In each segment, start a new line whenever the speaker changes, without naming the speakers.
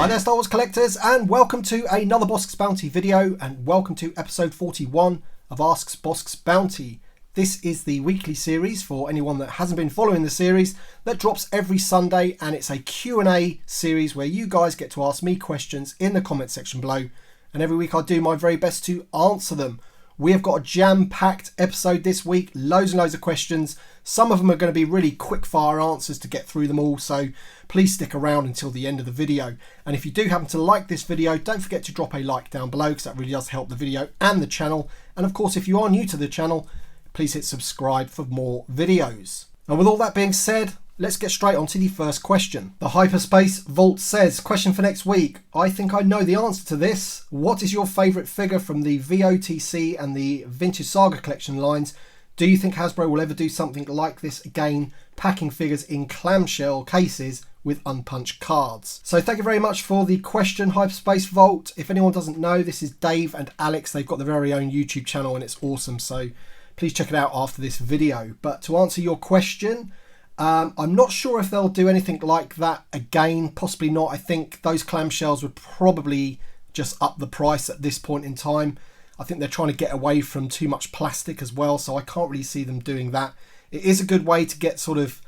Hi there Star Wars collectors, and welcome to another Bossk's Bounty video, and welcome to episode 41 of Asks Bossk's Bounty. This is the weekly series for anyone that hasn't been following the series that drops every Sunday, and it's a Q&A series where you guys get to ask me questions in the comment section below, and every week I do my very best to answer them. We have got a jam-packed episode this week, loads and loads of questions. Some of them are going to be really quick fire answers to get through them all, so please stick around until the end of the video. And if you do happen to like this video, don't forget to drop a like down below, because that really does help the video and the channel. And of course, if you are new to the channel, please hit subscribe for more videos. And with all that being said, let's get straight on to the first question. The Hyperspace Vault says, question for next week. I think I know the answer to this. What is your favourite figure from the VOTC and the Vintage Saga collection lines? Do you think Hasbro will ever do something like this again, packing figures in clamshell cases with unpunched cards? So thank you very much for the question, Hyperspace Vault. If anyone doesn't know, this is Dave and Alex. They've got their very own YouTube channel and it's awesome, so please check it out after this video. But to answer your question, I'm not sure if they'll do anything like that again, possibly not. I think those clamshells would probably just up the price at this point in time. I think they're trying to get away from too much plastic as well, so I can't really see them doing that. It is a good way to get sort of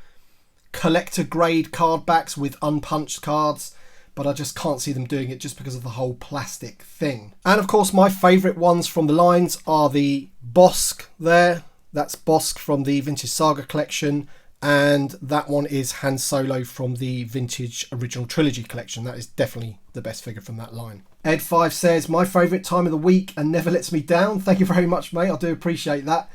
collector grade card backs with unpunched cards, but I just can't see them doing it just because of the whole plastic thing. And of course, my favourite ones from the lines are the Bossk there. That's Bossk from the Vintage Saga collection. And that one is Han Solo from the Vintage Original Trilogy collection. That is definitely the best figure from that line. Ed5 says, my favourite time of the week and never lets me down. Thank you very much, mate. I do appreciate that.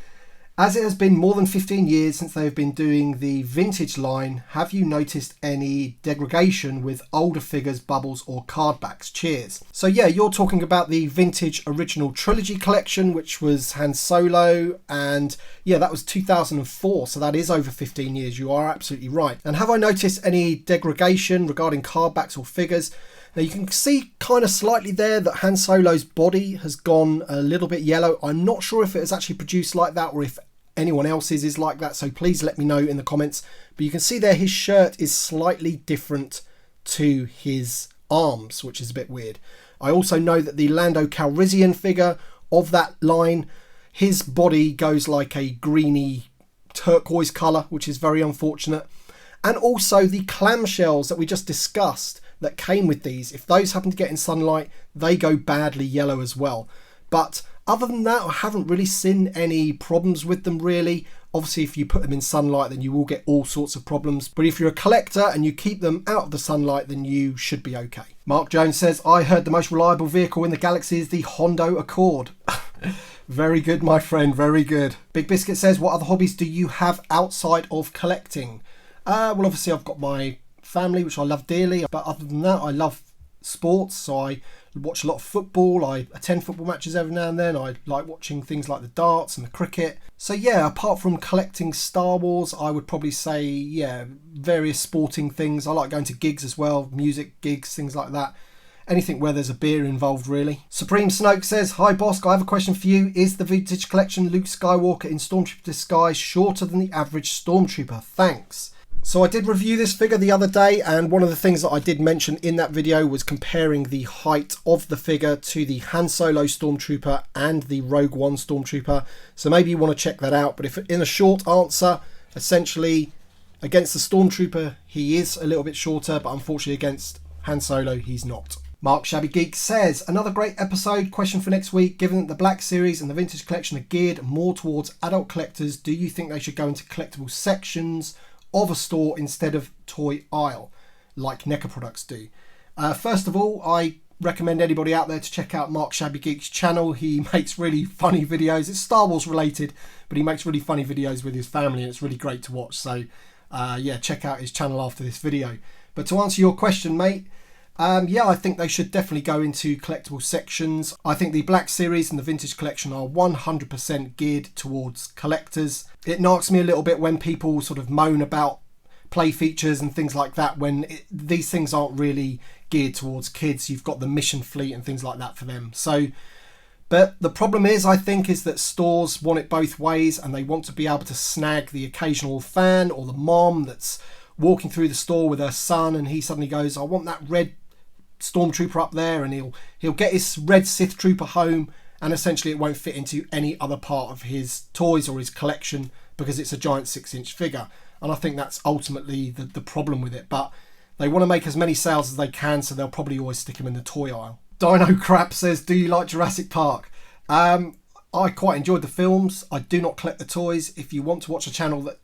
As it has been more than 15 years since they've been doing the vintage line, have you noticed any degradation with older figures, bubbles or card backs? Cheers. So yeah, you're talking about the Vintage Original Trilogy collection, which was Han Solo, and yeah, that was 2004, so that is over 15 years. You are absolutely right. And have I noticed any degradation regarding card backs or figures? Now you can see kind of slightly there that Han Solo's body has gone a little bit yellow. I'm not sure if it is actually produced like that or if anyone else's is like that, so please let me know in the comments. But you can see there his shirt is slightly different to his arms, which is a bit weird. I also know that the Lando Calrissian figure of that line, his body goes like a greeny turquoise colour, which is very unfortunate. And also the clamshells that we just discussed that came with these, if those happen to get in sunlight, they go badly yellow as well. But other than that, I haven't really seen any problems with them really. Obviously, if you put them in sunlight, then you will get all sorts of problems. But if you're a collector and you keep them out of the sunlight, then you should be okay. Mark Jones says, I heard the most reliable vehicle in the galaxy is the Hondo Accord. Very good, my friend, very good. Big Biscuit says, what other hobbies do you have outside of collecting? Well, obviously, I've got my family, which I love dearly. But other than that, I love sports, so I watch a lot of football. I attend football matches every now and then. I like watching things like the darts and the cricket. So yeah, apart from collecting Star Wars, I would probably say, yeah, various sporting things. I like going to gigs as well, music gigs, things like that. Anything where there's a beer involved, really. Supreme Snoke says, hi Bossk, I have a question for you. Is the Vintage Collection Luke Skywalker in Stormtrooper disguise shorter than the average Stormtrooper? Thanks. So I did review this figure the other day, and one of the things that I did mention in that video was comparing the height of the figure to the Han Solo Stormtrooper and the Rogue One Stormtrooper. So maybe you want to check that out. But if in a short answer, essentially against the Stormtrooper, he is a little bit shorter, but unfortunately against Han Solo, he's not. Mark Shabby Geek says, another great episode. Question for next week. Given that the Black Series and the Vintage Collection are geared more towards adult collectors, do you think they should go into collectible sections of a store instead of toy aisle like NECA products do? First of all, I recommend anybody out there to check out Mark Shabby Geek's channel. He makes really funny videos. It's Star Wars related, but he makes really funny videos with his family and it's really great to watch. So yeah, check out his channel after this video. But to answer your question, mate, yeah, I think they should definitely go into collectible sections. I think the Black Series and the Vintage Collection are 100% geared towards collectors. It knocks me a little bit when people sort of moan about play features and things like that when these things aren't really geared towards kids. You've got the mission fleet and things like that for them. So, but the problem is, I think, is that stores want it both ways and they want to be able to snag the occasional fan or the mom that's walking through the store with her son and he suddenly goes, I want that red stormtrooper up there, and he'll get his red Sith trooper home, and essentially it won't fit into any other part of his toys or his collection because it's a giant 6-inch figure. And I think that's ultimately the problem with it. But they want to make as many sales as they can, so they'll probably always stick him in the toy aisle. Dino Crap says, do you like Jurassic Park? I quite enjoyed the films. I do not collect the toys. If you want to watch a channel that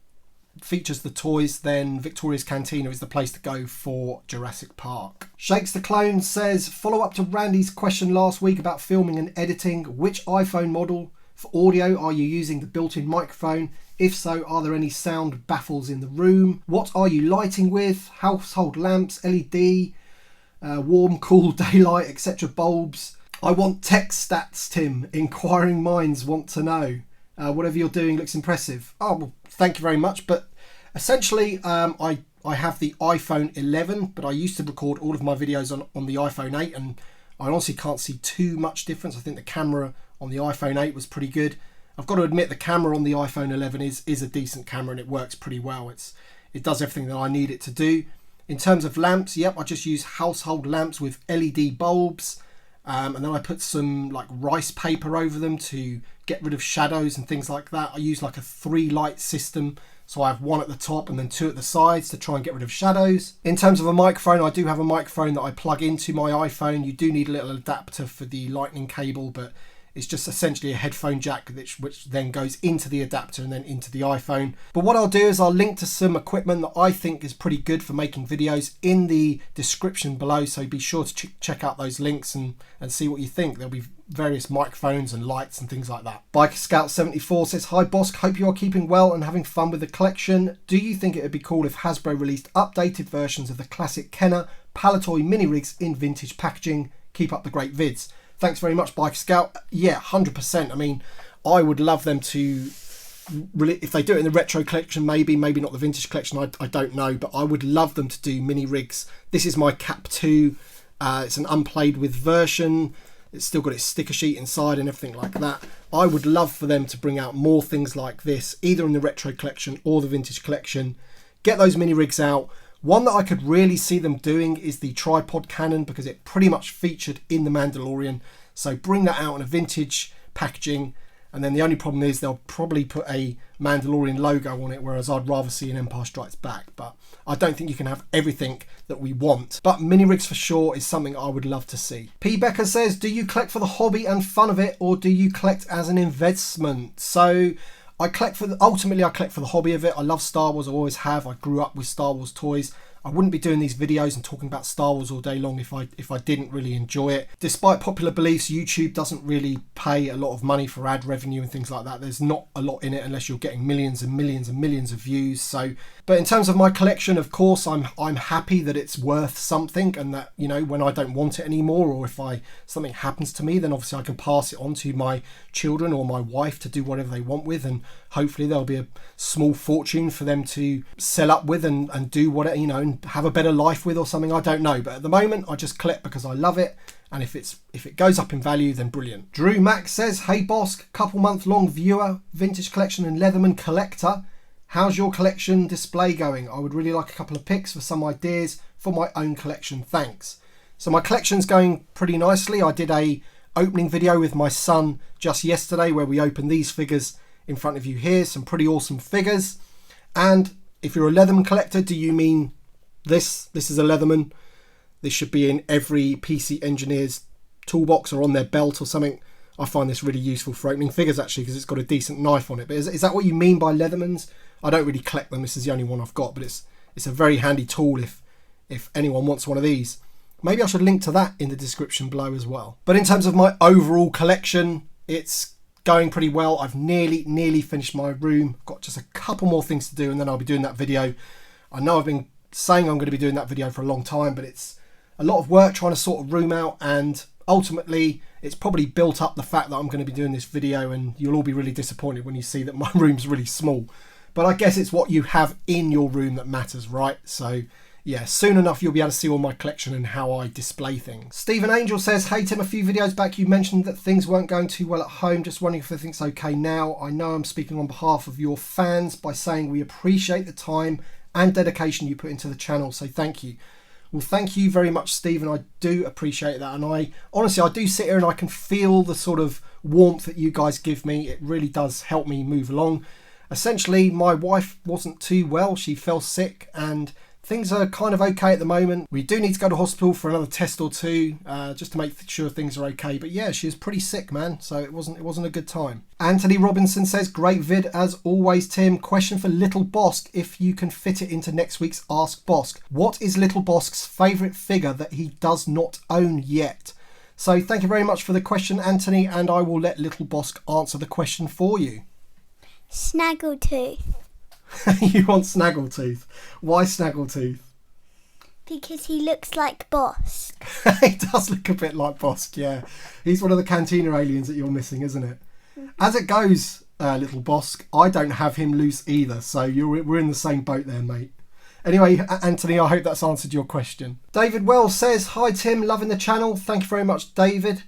features the toys, then Victoria's Cantina is the place to go for Jurassic Park. Shakes the Clone says, follow up to Randy's question last week about filming and editing. Which iPhone model for audio are you using the built-in microphone? If so, are there any sound baffles in the room? What are you lighting with? Household lamps, LED, warm, cool, daylight, etc. bulbs? I want tech stats, Tim. Inquiring minds want to know. Whatever you're doing looks impressive. Oh, well, thank you very much. But essentially, I have the iPhone 11, but I used to record all of my videos on the iPhone 8, and I honestly can't see too much difference. I think the camera on the iPhone 8 was pretty good. I've got to admit the camera on the iPhone 11 is a decent camera, and it works pretty well. It does everything that I need it to do. In terms of lamps, yep, I just use household lamps with LED bulbs. And then I put some like rice paper over them to get rid of shadows and things like that. I use like a 3 light system. So I have 1 at the top and then 2 at the sides to try and get rid of shadows. In terms of a microphone, I do have a microphone that I plug into my iPhone. You do need a little adapter for the lightning cable, but it's just essentially a headphone jack which then goes into the adapter and then into the iPhone. But what I'll do is I'll link to some equipment that I think is pretty good for making videos in the description below. So be sure to check out those links and see what you think. There'll be various microphones and lights and things like that. Biker Scout 74 says, hi Bossk, hope you are keeping well and having fun with the collection. Do you think it would be cool if Hasbro released updated versions of the classic Kenner Palatoy mini rigs in vintage packaging? Keep up the great vids. Thanks very much, Biker Scout. Yeah, 100%. I mean, I would love them to really, if they do it in the retro collection, maybe not the vintage collection, I don't know, but I would love them to do mini rigs. This is my Cap 2. It's an unplayed with version. It's still got its sticker sheet inside and everything like that. I would love for them to bring out more things like this, either in the retro collection or the vintage collection. Get those mini rigs out. One that I could really see them doing is the tripod cannon, because it pretty much featured in The Mandalorian. So bring that out in a vintage packaging, and then the only problem is they'll probably put a Mandalorian logo on it, whereas I'd rather see an Empire Strikes Back. But I don't think you can have everything that we want. But mini rigs for sure is something I would love to see. P. Becker says, do you collect for the hobby and fun of it, or do you collect as an investment? So ultimately I collect for the hobby of it. I love Star Wars, I always have. I grew up with Star Wars toys. I wouldn't be doing these videos and talking about Star Wars all day long if I didn't really enjoy it. Despite popular beliefs, YouTube doesn't really pay a lot of money for ad revenue and things like that. There's not a lot in it unless you're getting millions and millions and millions of views. But in terms of my collection, of course, I'm happy that it's worth something, and that, you know, when I don't want it anymore, or if something happens to me, then obviously I can pass it on to my children or my wife to do whatever they want with, and hopefully there'll be a small fortune for them to sell up with and do whatever, you know, and have a better life with or something. I don't know, but at the moment I just collect because I love it, and if it goes up in value, then brilliant. Drew Max says, hey Bossk, couple month long viewer, vintage collection and Leatherman collector. How's your collection display going? I would really like a couple of pics for some ideas for my own collection, thanks. So my collection's going pretty nicely. I did a opening video with my son just yesterday where we opened these figures in front of you here, some pretty awesome figures. And if you're a Leatherman collector, do you mean this? This is a Leatherman. This should be in every PC engineer's toolbox or on their belt or something. I find this really useful for opening figures, actually, because it's got a decent knife on it. But is that what you mean by Leathermans? I don't really collect them. This is the only one I've got, but it's a very handy tool if anyone wants one of these. Maybe I should link to that in the description below as well. But in terms of my overall collection, it's going pretty well. I've nearly finished my room. Got just a couple more things to do, and then I'll be doing that video. I know I've been saying I'm going to be doing that video for a long time, but it's a lot of work trying to sort a room out, and ultimately it's probably built up the fact that I'm going to be doing this video, and you'll all be really disappointed when you see that my room's really small. But I guess it's what you have in your room that matters, right? So yeah, soon enough you'll be able to see all my collection and how I display things. Stephen Angel says, hey Tim, a few videos back you mentioned that things weren't going too well at home. Just wondering if everything's okay now. I know I'm speaking on behalf of your fans by saying we appreciate the time and dedication you put into the channel, so thank you. Well, thank you very much, Stephen. I do appreciate that. And I do sit here and I can feel the sort of warmth that you guys give me. It really does help me move along. Essentially, my wife wasn't too well. She fell sick and things are kind of okay at the moment. We do need to go to hospital for another test or two, just to make sure things are okay. But yeah, she was pretty sick, man. So it wasn't a good time. Anthony Robinson says, great vid as always, Tim. Question for Little Bossk, if you can fit it into next week's Ask Bossk. What is Little Bossk's favourite figure that he does not own yet? So thank you very much for the question, Anthony, and I will let Little Bossk answer the question for you.
Snaggletooth.
You want Snaggletooth? Why Snaggletooth?
Because he looks like Bossk.
He does look a bit like Bossk, yeah. He's one of the Cantina aliens that you're missing, isn't it? Mm-hmm. As it goes, Little Bossk, I don't have him loose either, so we're in the same boat there, mate. Anyway, Anthony, I hope that's answered your question. David Wells says, hi Tim, loving the channel. Thank you very much, David.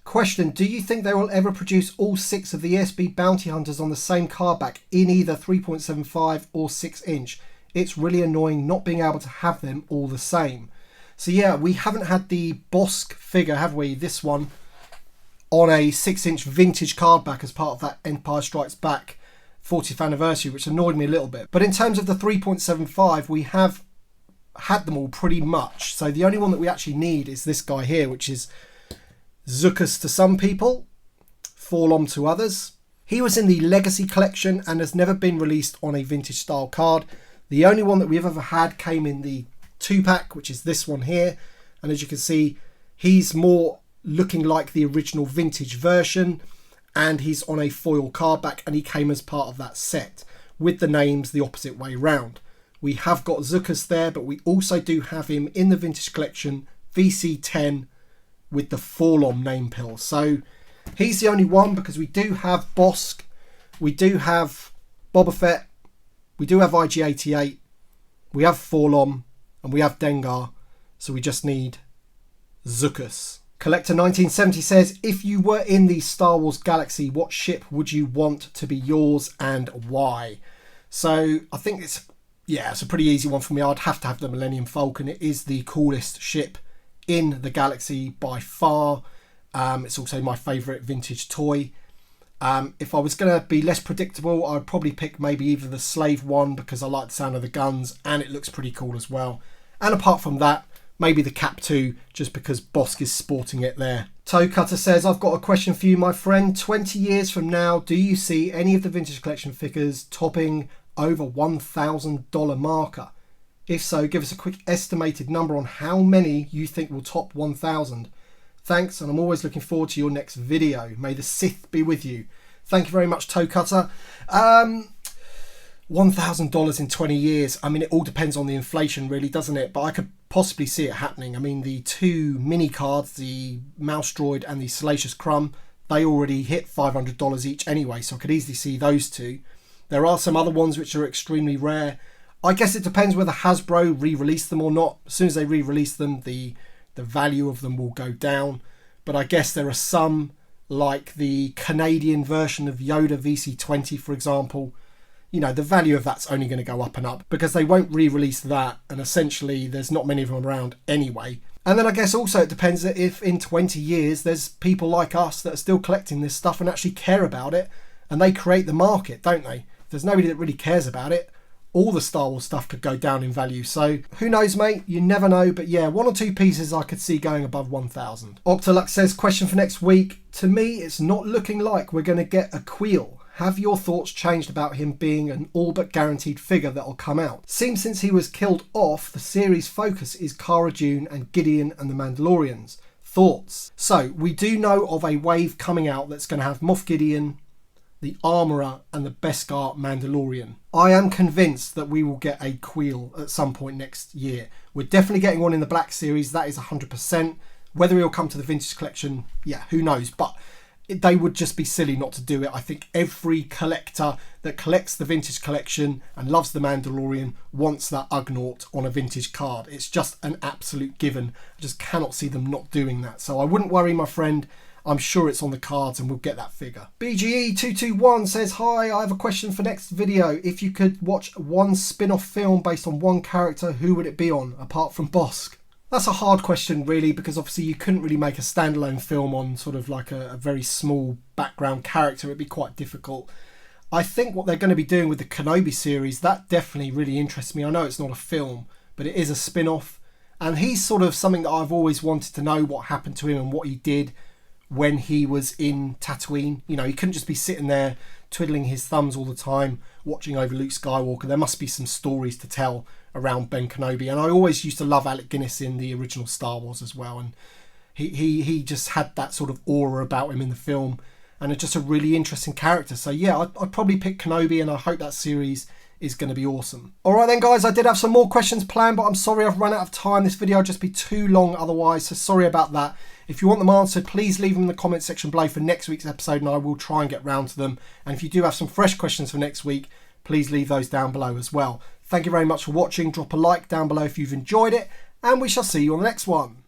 Question, do you think they will ever produce all 6 of the ESB Bounty Hunters on the same cardback in either 3.75 or 6 inch? It's really annoying not being able to have them all the same. So yeah, we haven't had the Bossk figure, have we? This one on a 6 inch vintage cardback as part of that Empire Strikes Back 40th anniversary, which annoyed me a little bit. But in terms of the 3.75, we have had them all pretty much. So the only one that we actually need is this guy here, which is Zuckuss to some people, Forlom to others. He was in the Legacy collection and has never been released on a vintage style card. The only one that we've ever had came in the 2-pack, which is this one here. And as you can see, he's more looking like the original vintage version. And he's on a foil cardback, and he came as part of that set with the names the opposite way round. We have got Zuckuss there, but we also do have him in the Vintage Collection VC10 with the Forlom name pill. So he's the only one, because we do have Bossk, we do have Boba Fett, we do have IG-88, we have Forlom, and we have Dengar. So we just need Zuckuss. Collector 1970 says, if you were in the Star Wars galaxy, what ship would you want to be yours and why? So I think it's a pretty easy one for me. I'd have to have the Millennium Falcon. It is the coolest ship in the galaxy by far. It's also my favourite vintage toy. If I was going to be less predictable, I'd probably pick maybe either the Slave one, because I like the sound of the guns and it looks pretty cool as well. And apart from that, maybe the Cap 2, just because Bossk is sporting it there. Toe Cutter says, I've got a question for you, my friend. 20 years from now, do you see any of the Vintage Collection figures topping over $1,000 marker? If so, give us a quick estimated number on how many you think will top 1,000. Thanks, and I'm always looking forward to your next video. May the Sith be with you. Thank you very much, Toe Cutter. $1,000 in 20 years. I mean, it all depends on the inflation, really, doesn't it? But I could possibly see it happening. I mean, the 2 mini cards, the Mouse Droid and the Salacious Crumb, they already hit $500 each anyway, so I could easily see those two. There are some other ones which are extremely rare. I guess it depends whether Hasbro re-release them or not. As soon as they re-release them, the value of them will go down. But I guess there are some, like the Canadian version of Yoda VC20, for example. You know, the value of that's only going to go up and up, because they won't re-release that, and essentially there's not many of them around anyway. And then I guess also it depends if in 20 years there's people like us that are still collecting this stuff and actually care about it, and they create the market, don't they? If there's nobody that really cares about it, all the Star Wars stuff could go down in value. So who knows, mate? You never know. But yeah, 1 or 2 pieces I could see going above 1,000. Octolux says, question for next week. To me, it's not looking like we're going to get a Kuill. Have your thoughts changed about him being an all but guaranteed figure that'll come out? Seems since he was killed off, the series focus is Cara Dune and Gideon and the Mandalorians. Thoughts? So we do know of a wave coming out that's going to have Moff Gideon, the Armourer and the Beskar Mandalorian. I am convinced that we will get a Kuill at some point next year. We're definitely getting one in the Black Series, that is 100%. Whether he'll come to the Vintage Collection, yeah, who knows? But they would just be silly not to do it. I think every collector that collects the Vintage Collection and loves the Mandalorian wants that Ugnaught on a vintage card. It's just an absolute given. I just cannot see them not doing that. So I wouldn't worry, my friend. I'm sure it's on the cards and we'll get that figure. BGE221 says, hi, I have a question for next video. If you could watch one spin-off film based on one character, who would it be on, apart from Bossk? That's a hard question, really, because obviously you couldn't really make a standalone film on sort of like a very small background character. It'd be quite difficult. I think what they're going to be doing with the Kenobi series, that definitely really interests me. I know it's not a film, but it is a spin-off. And he's sort of something that I've always wanted to know what happened to him and what he did when he was in Tatooine. You know, he couldn't just be sitting there twiddling his thumbs all the time, watching over Luke Skywalker. There must be some stories to tell around Ben Kenobi. And I always used to love Alec Guinness in the original Star Wars as well. And he just had that sort of aura about him in the film. And it's just a really interesting character. So yeah, I'd probably pick Kenobi, and I hope that series is going to be awesome. Alright then guys, I did have some more questions planned, but I'm sorry I've run out of time. This video will just be too long otherwise, so sorry about that. If you want them answered, please leave them in the comment section below for next week's episode, and I will try and get round to them. And if you do have some fresh questions for next week, please leave those down below as well. Thank you very much for watching. Drop a like down below if you've enjoyed it, and we shall see you on the next one.